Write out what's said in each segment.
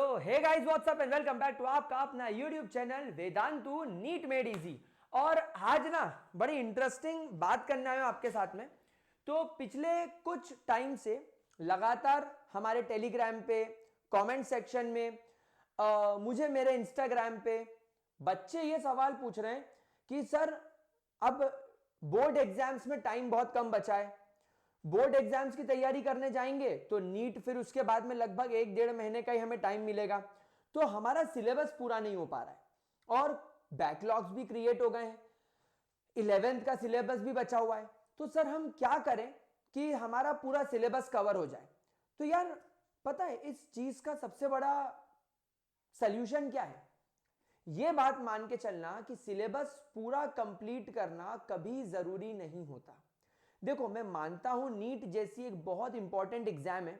Hey guys what's up and welcome back to आपका अपना YouTube channel Vedantu NEET made easy. और आज ना बड़ी इंटरेस्टिंग बात करने आया हूं आपके साथ में। तो पिछले कुछ टाइम से लगातार हमारे टेलीग्राम पे कमेंट सेक्शन में मुझे मेरे इंस्टाग्राम पे बच्चे ये सवाल पूछ रहे हैं कि सर अब बोर्ड एग्जाम्स में टाइम बहुत कम बचा है, बोर्ड एग्जाम्स की तैयारी करने जाएंगे तो नीट, फिर उसके बाद में लगभग 1-1.5 महीने का ही हमें टाइम मिलेगा, तो हमारा सिलेबस पूरा नहीं हो पा रहा है और बैकलॉग्स भी क्रिएट हो गए हैं, 11th का सिलेबस भी बचा हुआ है। तो सर हम क्या करें कि हमारा पूरा सिलेबस कवर हो जाए? तो यार पता है इस चीज का सबसे बड़ा सॉल्यूशन क्या है? यह बात मान के चलना कि सिलेबस पूरा कंप्लीट करना कभी जरूरी नहीं होता। देखो, मैं मानता हूं नीट जैसी एक बहुत इंपॉर्टेंट एग्जाम है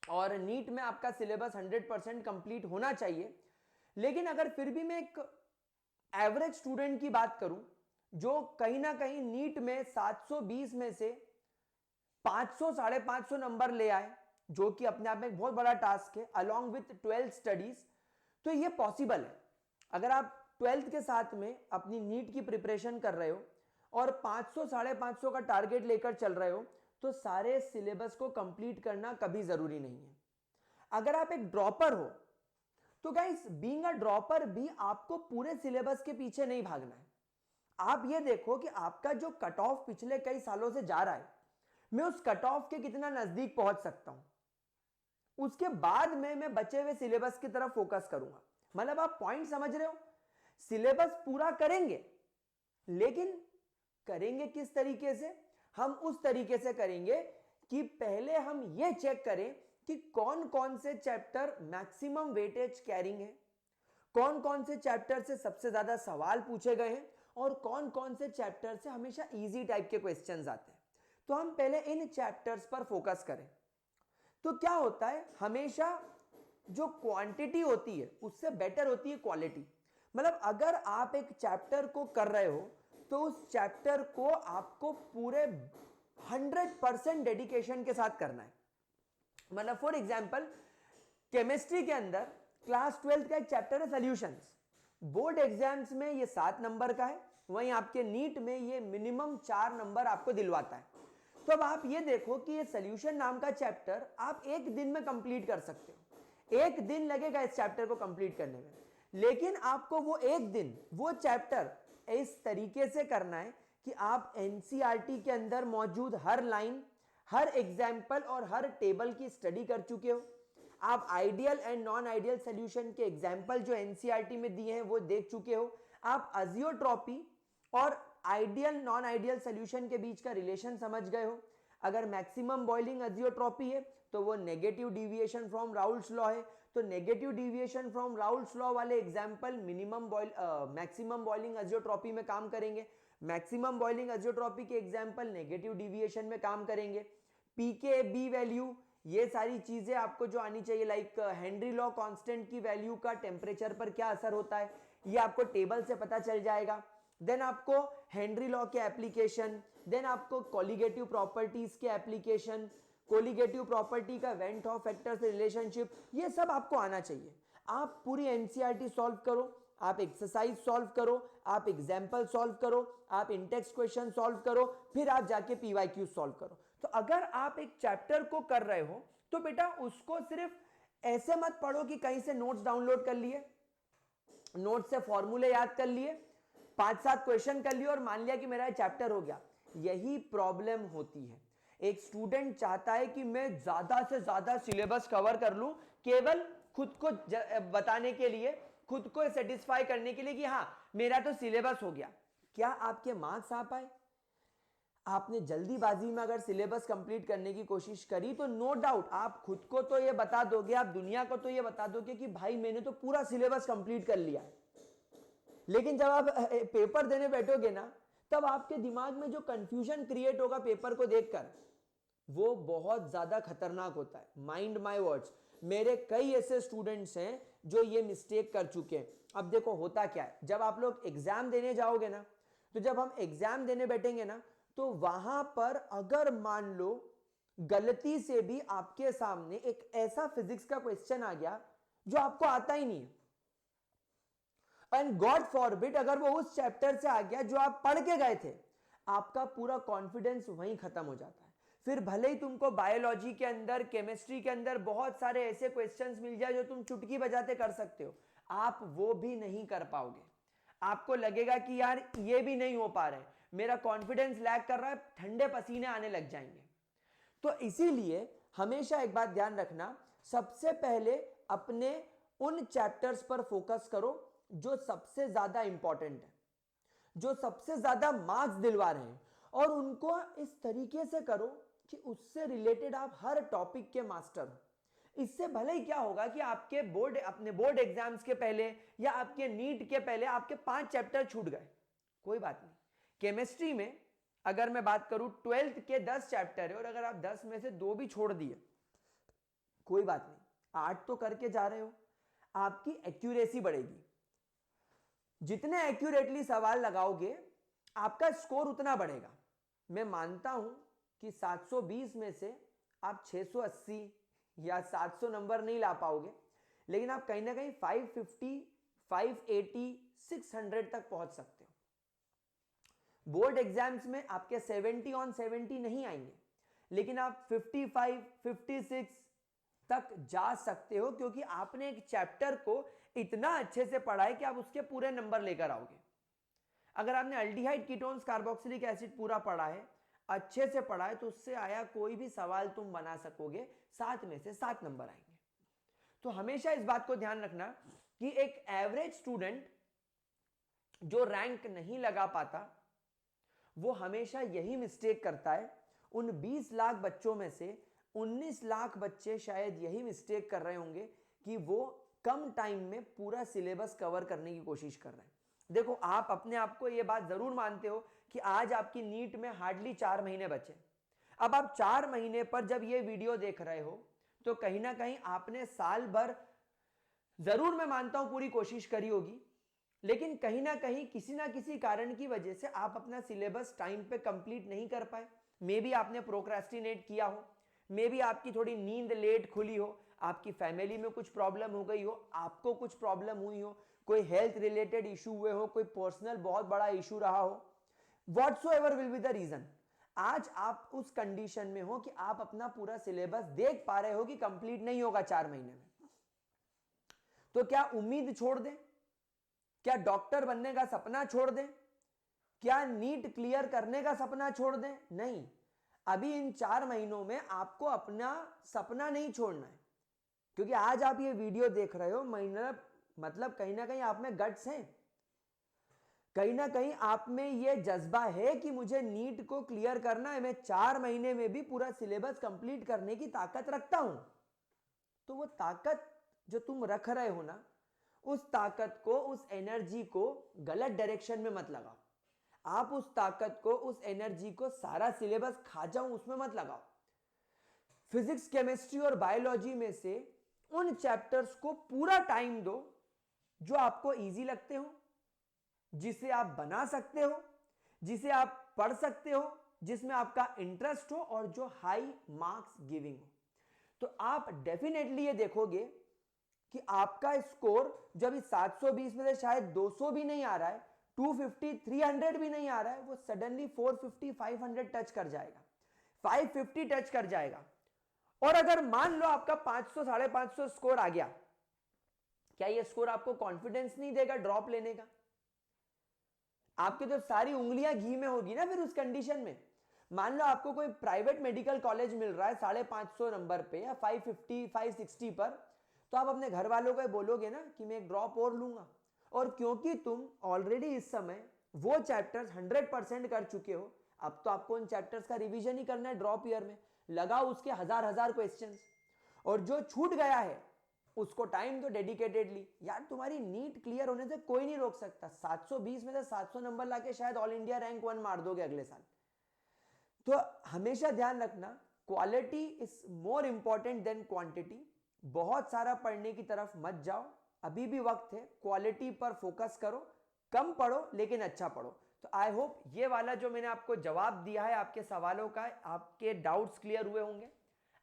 और नीट में आपका सिलेबस 100% कंप्लीट होना चाहिए, लेकिन अगर फिर भी मैं एक एवरेज स्टूडेंट की बात करूं जो कहीं ना कहीं नीट में 720 में से 500-550 नंबर ले आए, जो कि अपने आप में एक बहुत बड़ा टास्क है अलॉन्ग विथ 12th स्टडीज, तो यह पॉसिबल है। अगर आप 12th के साथ में अपनी नीट की प्रिपरेशन कर रहे हो और 500-550 का टारगेट लेकर चल रहे हो, तो सारे सिलेबस को कंप्लीट करना कभी जरूरी नहीं है। अगर आप एक ड्रॉपर हो तो गाइस, बीइंग अ ड्रॉपर भी आपको पूरे सिलेबस के पीछे नहीं भागना है। आप ये देखो कि आपका जो कट ऑफ पिछले कई सालों से जा रहा है, मैं उस कट ऑफ के कितना नजदीक पहुंच सकता हूं, उसके बाद में मैं बचे हुए सिलेबस की तरफ फोकस करूंगा। मतलब आप पॉइंट समझ रहे हो? सिलेबस पूरा करेंगे, लेकिन करेंगे किस तरीके से? हम उस तरीके से करेंगे कि पहले हम यह चेक करें कि कौन कौन से चैप्टर मैक्सिमम वेटेज कैरिंग है, कौन कौन से चैप्टर से सबसे ज्यादा सवाल पूछे गए हैं और कौन कौन से चैप्टर से हमेशा इजी टाइप के क्वेश्चंस आते हैं। तो हम पहले इन चैप्टर्स पर फोकस करें। तो क्या होता है, हमेशा जो क्वांटिटी होती है उससे बेटर होती है क्वालिटी। मतलब अगर आप एक चैप्टर को कर रहे हो तो उस चैप्टर को आपको पूरे 100% डेडिकेशन के साथ करना है। मतलब फॉर एग्जांपल, केमिस्ट्री के अंदर क्लास 12th का एक चैप्टर है सॉल्यूशंस। बोर्ड एग्जाम्स में ये 7 नंबर का है, वहीं आपके नीट में ये मिनिमम 4 नंबर आपको दिलवाता है। तो अब आप ये देखो कि ये सॉल्यूशन नाम का चैप्टर आप एक दिन में कंप्लीट कर सकते हो। एक दिन लगेगा इस चैप्टर को कंप्लीट करने में, लेकिन आपको वो एक दिन वो चैप्टर इस तरीके से करना है कि आप एनसीईआरटी के अंदर मौजूद हर लाइन, हर एग्जाम्पल और हर टेबल की स्टडी कर चुके हो। आप ideal and non ideal solution के एग्जाम्पल जो एनसीईआरटी में दिए हैं वो देख चुके हो। आप अजियोट्रॉपी और आइडियल नॉन आइडियल सॉल्यूशन के बीच का रिलेशन समझ गए हो। अगर मैक्सिमम बॉइलिंग अजियोट्रॉपी है तो वो negative deviation from Raoult's law है, तो negative deviation from Raoult's law वाले एग्जांपल मैक्सिमम बॉइलिंग अजियोट्रॉपी में काम करेंगे। मैक्सिमम बॉइलिंग अजियोट्रॉपी के एग्जांपल नेगेटिव डिविएशन में काम करेंगे। पीके, बी वैल्यू, ये सारी चीजें आपको जो आनी चाहिए, लाइक हेनरी लॉ कांस्टेंट की वैल्यू का टेम्परेचर पर क्या असर होता है, ये आपको टेबल से पता चल जाएगा। देन आपको हेनरी लॉ के एप्लीकेशन, देन आपको कोलिगेटिव प्रॉपर्टीज के एप्लीकेशन, कोलिगेटिव प्रॉपर्टी का वेन हॉफ फैक्टर से रिलेशनशिप, ये सब आपको आना चाहिए। आप पूरी एनसीईआरटी सॉल्व करो, आप एक्सरसाइज सॉल्व करो, आप एग्जाम्पल सॉल्व करो, आप इंटेक्स्ट क्वेश्चन सॉल्व करो, फिर आप जाके पीवाईक्यू सॉल्व करो। तो अगर आप एक चैप्टर को कर रहे हो तो बेटा उसको सिर्फ ऐसे मत पढ़ो कि कहीं से नोट्स डाउनलोड कर लिए, नोट से फॉर्मूले याद कर लिए, 5-7 क्वेश्चन कर लिए और मान लिया कि मेरा चैप्टर हो गया। यही प्रॉब्लम होती है। एक स्टूडेंट चाहता है कि मैं ज्यादा से ज्यादा सिलेबस कवर कर लूं, केवल खुद को बताने के लिए, खुद को सेटिस्फाई करने के लिए कि हां मेरा तो सिलेबस हो गया। क्या आपके मार्क्स आ पाए? आपने जल्दीबाजी में अगर सिलेबस कंप्लीट करने की कोशिश करी तो नो डाउट आप खुद को तो यह बता दोगे, आप दुनिया को तो यह बता दोगे कि भाई मैंने तो पूरा सिलेबस कंप्लीट कर लिया है। लेकिन जब आप पेपर देने बैठोगे ना, तब आपके दिमाग में जो कंफ्यूजन क्रिएट होगा पेपर को देखकर, वो बहुत ज्यादा खतरनाक होता है। माइंड माय वर्ड्स, मेरे कई ऐसे स्टूडेंट्स हैं जो ये मिस्टेक कर चुके हैं। अब देखो होता क्या है, जब आप लोग एग्जाम देने जाओगे ना, तो जब हम एग्जाम देने बैठेंगे ना, तो वहां पर अगर मान लो गलती से भी आपके सामने एक ऐसा फिजिक्स का क्वेश्चन आ गया जो आपको आता ही नहीं है। एंड गॉड फॉरबिड अगर वो उस चैप्टर से आ गया जो आप पढ़ के गए थे, आपका पूरा कॉन्फिडेंस वहीं खत्म हो जाता है। फिर भले ही तुमको बायोलॉजी के अंदर, केमिस्ट्री के अंदर बहुत सारे ऐसे क्वेश्चंस मिल जाए जो तुम चुटकी बजाते कर सकते हो, आप वो भी नहीं कर पाओगे। आपको लगेगा कि यार ये भी नहीं हो पा रहा है, मेरा कॉन्फिडेंस लैग कर रहा है, ठंडे पसीने आने लग जाएंगे। तो इसीलिए हमेशा एक बात ध्यान रखना, सबसे पहले अपने उन चैप्टर्स पर फोकस करो जो सबसे ज्यादा इंपॉर्टेंट है, जो सबसे ज्यादा मार्क्स दिलवा रहे हैं, और उनको इस तरीके से करो कि उससे रिलेटेड आप हर टॉपिक के मास्टर हो। इससे भले ही क्या होगा कि आपके अपने बोर्ड एग्जाम्स के पहले या आपके नीट के पहले आपके 5 चैप्टर छूट गए, कोई बात नहीं। केमिस्ट्री में अगर मैं बात करूं 12th के 10 चैप्टर है, और अगर आप 10 में से 2 भी छोड़ दिए, कोई बात नहीं, 8 तो करके जा रहे हो, आपकी एक्यूरेसी बढ़ेगी। जितने एक्यूरेटली सवाल लगाओगे आपका स्कोर उतना बढ़ेगा। मैं मानता हूं कि 720 में से आप 680 या 700 नंबर नहीं ला पाओगे, लेकिन आप कहीं ना कहीं 550, 580, 600 तक पहुंच सकते हो। बोर्ड एग्जाम्स में आपके 70 ऑन 70 नहीं आएंगे, लेकिन आप 55, 56 तक जा सकते हो, क्योंकि आपने एक चैप्टर को इतना अच्छे से पढ़ा है कि आप उसके पूरे नंबर लेकर आओगे। अगर आपने अल्डिहाइड कीटोन्स कार्बोक्सिलिक एसिड पूरा पढ़ा है, अच्छे से पढ़ा है, तो उससे आया कोई भी सवाल तुम बना सकोगे, 7 में से 7 नंबर आएंगे। तो हमेशा इस बात को ध्यान रखना कि एक एवरेज स्टूडेंट जो रैंक नहीं लगा पाता, वो हमेशा यही मिस्टेक करता है। उन 20 लाख बच्चों में से 19 लाख बच्चे शायद यही मिस्टेक कर रहे होंगे कि वो कम टाइम में पूरा सिलेबस कवर करने की कोशिश कर रहे हैं। देखो, आप अपने आप को ये बात जरूर मानते हो कि आज आपकी नीट में हार्डली 4 महीने बचे। अब आप 4 महीने पर जब ये वीडियो देख रहे हो, तो कहीं ना कहीं आपने साल भर जरूर, मैं मानता हूं, पूरी कोशिश करी होगी, लेकिन कहीं ना किसी कारण की वजह से आप अपना सिलेबस टाइम पे कंप्लीट नहीं कर पाए। मे बी आपने प्रोक्रेस्टिनेट किया हो, मे बी आपकी थोड़ी नींद लेट खुली हो, आपकी फैमिली में कुछ प्रॉब्लम हो गई हो, आपको कुछ प्रॉब्लम हुई हो, कोई हेल्थ रिलेटेड इशू हुए हो, कोई पर्सनल बहुत बड़ा इशू रहा हो, whatsoever will be the reason, आज आप उस कंडीशन में हो कि आप अपना पूरा सिलेबस देख पा रहे हो कि कंप्लीट नहीं होगा 4 महीने में। तो क्या उम्मीद छोड़ दें? क्या डॉक्टर बनने का सपना छोड़ दें? क्या नीट क्लियर करने का सपना छोड़ दें? नहीं, अभी इन 4 महीनों में आपको अपना सपना नहीं छोड़ना है, क्योंकि आज आप ये वीडियो देख रहे हो, मतलब कहीं ना कहीं आप में गट्स हैं, कहीं ना कहीं आप में ये जज्बा है कि मुझे नीट को क्लियर करना है, मैं 4 महीने में भी पूरा सिलेबस कंप्लीट करने की ताकत रखता हूं। तो वो ताकत जो तुम रख रहे हो ना, उस ताकत को, उस एनर्जी को गलत डायरेक्शन में मत लगाओ। आप उस ताकत को, उस एनर्जी को सारा सिलेबस खा जाऊं उसमें मत लगाओ। फिजिक्स, केमिस्ट्री और बायोलॉजी में से उन चैप्टर्स को पूरा टाइम दो जो आपको इजी लगते हो, जिसे आप बना सकते हो, जिसे आप पढ़ सकते हो, जिसमें आपका इंटरेस्ट हो और जो हाई मार्क्स गिविंग हो। तो आप डेफिनेटली ये देखोगे कि आपका स्कोर जब इस 720 में से शायद 200 भी नहीं आ रहा है, 250, 300 भी नहीं आ रहा है, वो सडनली 450, 500 टच कर जाएगा, 550 टच कर जाएगा। और अगर मान लो आपका 500, 550 स्कोर आ गया, क्या ये स्कोर आपको कॉन्फिडेंस नहीं देगा ड्रॉप लेने का? आपकी तो सारी उंगलियां घी में होगी ना फिर उस कंडीशन में। मान लो आपको कोई प्राइवेट मेडिकल कॉलेज मिल रहा है 550 नंबर पे या 550, 560 पर, तो आप अपने घर वालों को बोलोगे ना कि मैं एक ड्रॉप और लूंगा। और क्योंकि तुम ऑलरेडी इस समय वो चैप्टर्स 100% कर चुके हो, अब तो आपको उन चैप्टर्स का रिवीजन ही करना है ड्रॉप ईयर में। लगाओ उसके हजार क्वेश्चंस, और जो छूट गया है उसको टाइम दो डेडिकेटेडली। यार, तुम्हारी नीट क्लियर होने से कोई नहीं रोक सकता। 720 में से 700 नंबर लाके शायद ऑल इंडिया रैंक 1 मार दोगे अगले साल। तो हमेशा ध्यान रखना, quality is more important than quantity. बहुत सारा पढ़ने की तरफ मत जाओ, अभी भी वक्त है, क्वालिटी पर फोकस करो, कम पढ़ो लेकिन अच्छा पढ़ो। तो आई होप ये वाला जो मैंने आपको जवाब दिया है आपके सवालों का, आपके डाउट्स क्लियर हुए होंगे,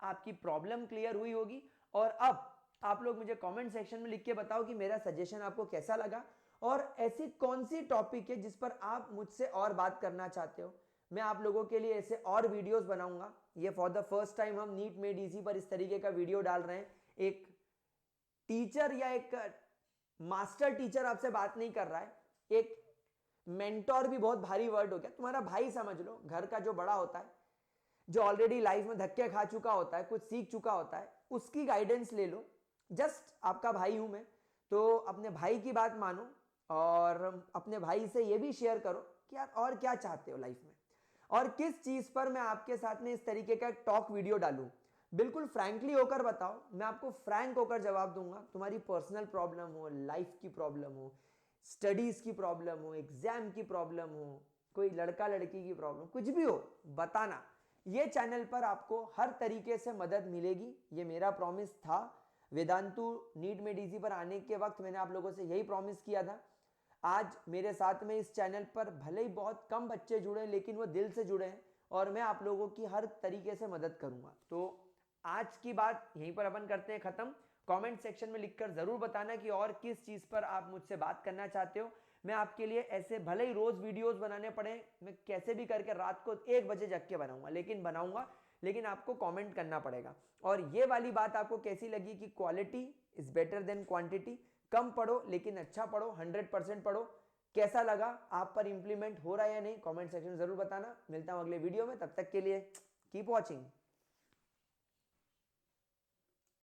आपकी प्रॉब्लम क्लियर हुई होगी, और अब आप लोग मुझे कमेंट सेक्शन में लिख के बताओ कि मेरा सजेशन आपको कैसा लगा और ऐसी कौन सी टॉपिक है जिस पर आप मुझसे और बात करना चाहते हो। मैं आप लोगों के लिए ऐसे और वीडियोस बनाऊंगा। ये फॉर द फर्स्ट टाइम हम नीट मेड इजी पर इस तरीके का वीडियो डाल रहे हैं। एक टीचर या एक मास्टर टीचर आपसे बात नहीं कर रहा है, एक मेंटोर भी बहुत भारी वर्ड हो गया, तुम्हारा भाई समझ लो, घर का जो बड़ा होता है, जो ऑलरेडी लाइफ में धक्के खा चुका होता है, कुछ सीख चुका होता है, उसकी गाइडेंस ले लो। जस्ट आपका भाई हूं मैं, तो अपने भाई की बात मानो और अपने भाई से ये भी शेयर करो कि यार और क्या चाहते हो लाइफ में और किस चीज पर मैं आपके साथ में इस तरीके का टॉक वीडियो डालूं। बिल्कुल फ्रैंकली होकर बताओ, मैं आपको फ्रैंक होकर जवाब दूंगा। तुम्हारी पर्सनल प्रॉब्लम हो, लाइफ की प्रॉब्लम हो, स्टडीज की प्रॉब्लम हो, एग्जाम की प्रॉब्लम हो, कोई लड़का लड़की की प्रॉब्लम, कुछ भी हो बताना। ये चैनल पर आपको हर तरीके से मदद मिलेगी, ये मेरा प्रॉमिस था। वेदांतु नीट मेड इजी पर आने के वक्त मैंने आप लोगों से यही प्रॉमिस किया था। आज मेरे साथ में इस चैनल पर भले ही बहुत कम बच्चे जुड़े हैं, लेकिन वो दिल से जुड़े हैं और मैं आप लोगों की हर तरीके से मदद करूंगा। तो आज की बात यहीं पर अपन करते हैं खत्म। कमेंट सेक्शन में लिखकर जरूर बताना कि और किस चीज पर आप मुझसे बात करना चाहते हो। मैं आपके लिए ऐसे भले ही रोज वीडियोस बनाने पड़े, मैं कैसे भी करके रात को 1 बजे जग के बनाऊंगा, लेकिन आपको कमेंट करना पड़ेगा। और ये वाली बात आपको कैसी लगी कि quality is better than quantity, कम पढ़ो लेकिन अच्छा पढ़ो, 100% पढ़ो। कैसा लगा, आप पर इंप्लीमेंट हो रहा है या नहीं, कमेंट सेक्शन में जरूर बताना। मिलता हूं अगले वीडियो में, तब तक के लिए कीप वॉचिंग।